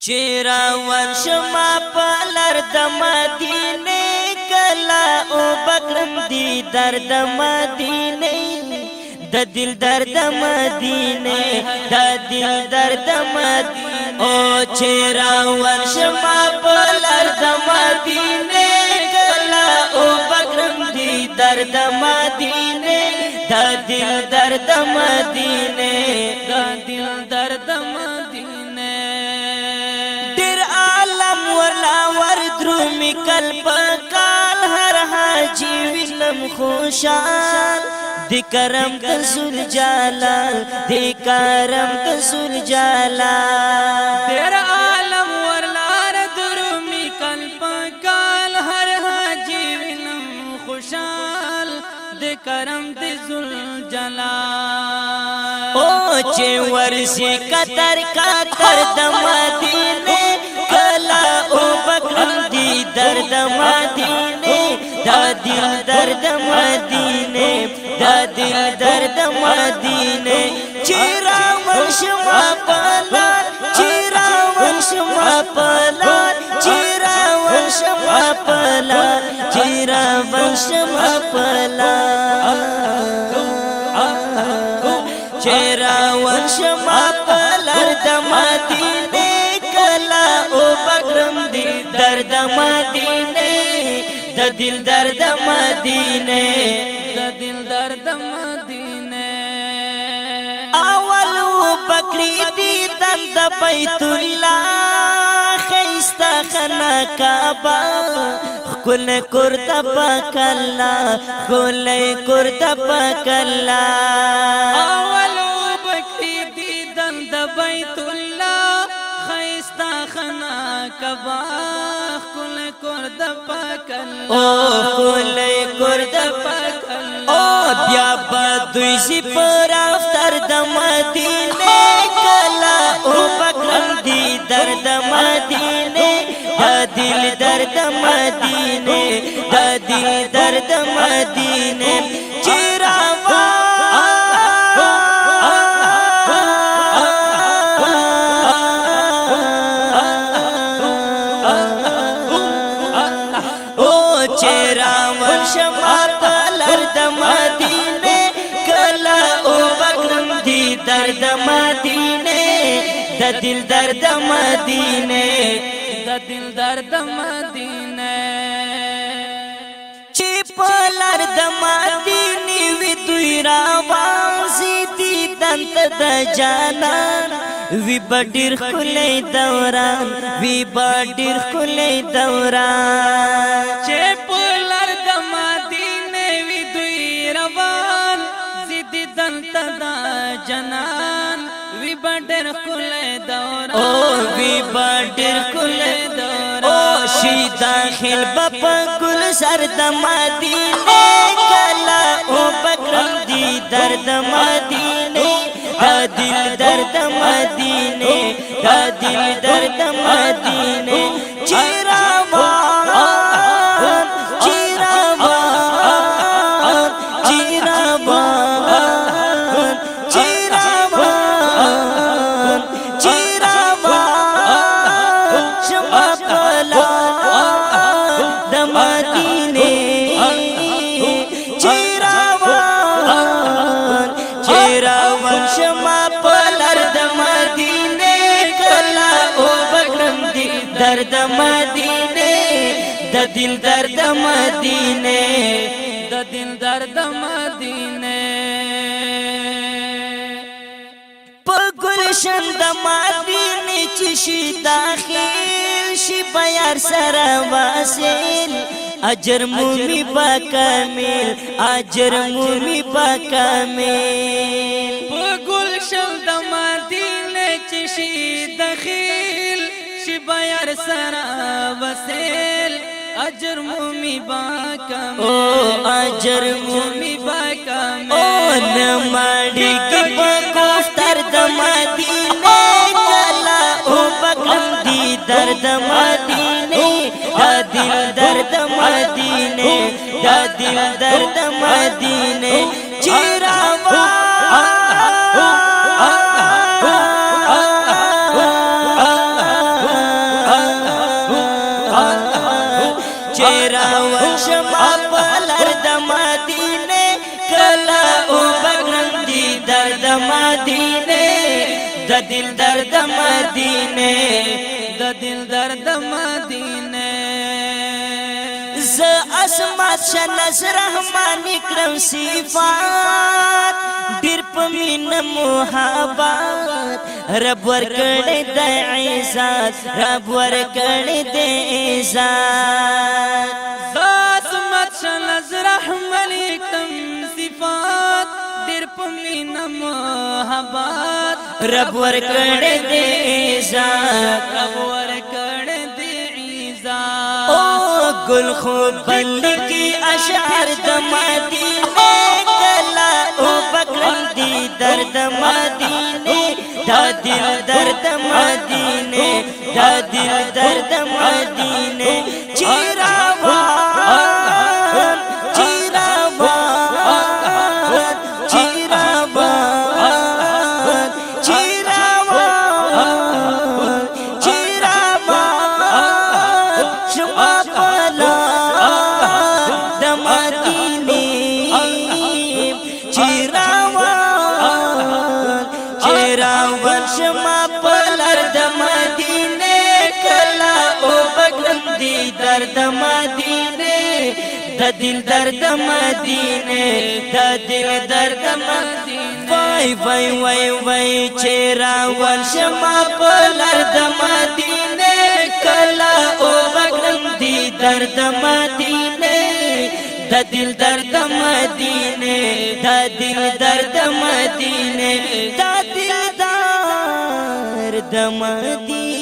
چیرا ورشما پلر د مدینه کلا او بکرم دی درد مدینه د دل درد مدینه د دل درد مدینه او چیرا ورشما پلر د مدینه کلا او بکرم دی درد مدینه د دل درد مدینه د دل درد مدینه درومی کل پکال هر حاجی وینم خوشال دی کرم تسول جلال دی کرم تسول جلال تیرا عالم ورلار درومی کل پکال هر حاجی وینم خوشال دی کرم تسول جلال او چه ورسی کتر کتر د مدینه کلا او بکرم دی درد مدینه دا دل درد مدینه دا دل درد مدینه چیرا ورشما پلار چیرا ورشما پلار چیرا ورشما پلار چیرا ورشما پلار چیرا ورشما پلار د مدینه کلا او بکرم دی درد مدینه د دل درد مدینه د دل درد مدینه اول او بکری دی دند بیت الله خیستا خنا کعبه کل کرد پکلا کل کرد پکلا اول او بکری دی دند بیت الله خیستا خنا کعبه کل کرد پکلا او کل کرد پکلا او بیا بدوی سی پر افتر د مدینه کلا او بکرم دی درد مدینه د دل درد مدینه د دل درد مدینه چیرا ورشما پلر د مدینه کلا او بکرم دی درد مدینه د دل درد مدینه د دل درد مدینه چی پلر د مدینه وی دوی راوازی دی دنت د جانان وی بډیر خلې دوران وی بډیر خلې دوران چې پلر د مدینه وی دوی روان زید دنت دا جنان وی بډیر خلې دوران او وی بډیر خلې دوران او شي داخل بپ ګل سر د مدینه کلا او بکرم دی درد مدینه دل درد مدینه دل درد مدینه چیراوان چیراوان چیراوان چیراوان چیراوان شما پلار د مدینه چیراوان چیراوان شما پلر د مدینه کلا او بکرم دی درد مدینه د دل درد مدینه د دل درد مدینه په گلشن د مدینه چې شي داخل شي بیار سره واصل اجر مومی با کامل اجر مومی با کامل په گلشن د مدینه چې شي داخل شي بیار سره وسیل اجر مومی با کامل او اجر مومی با کامل او نماڑی کی پکوفتر د مدینه کلا او بکرم دی درد مدینه دا دل درد مدینه دا دل درد مدینه چیراوان چیرا ورشما پلر د مدینه کلا او بغرم دی درد مدینه د دل درد مدینه د دل درد مدینه ز اسمت شنس رحمان کرم صفات ډیر پمین محبت رب ورکړې د عزت رب ورکړې د عزت اسمت شنس رحمان کرم صفات ډیر پمین محبت رب ورکړې د عزت رب ورکړې د عزت او گل خوب بل کی اشعار د مدینه کلا او بکرم دی درد مدینه دا دل درد مدینه دا دل درد مدینه چیراوان چیراوان چیراوان چیراوان چیراوان شما پلا د مدینه چیراوان چیراوان شما پلر د مدینه کلا او بغرم دی درد مدینه د دل درد مدینه د دل درد مدینه وای وای وای وای چیراوان شما پلر د مدینه کلا او بغرم دی درد مدینه د دل درد مدینه د دل درد مدینه د دل درد مدینه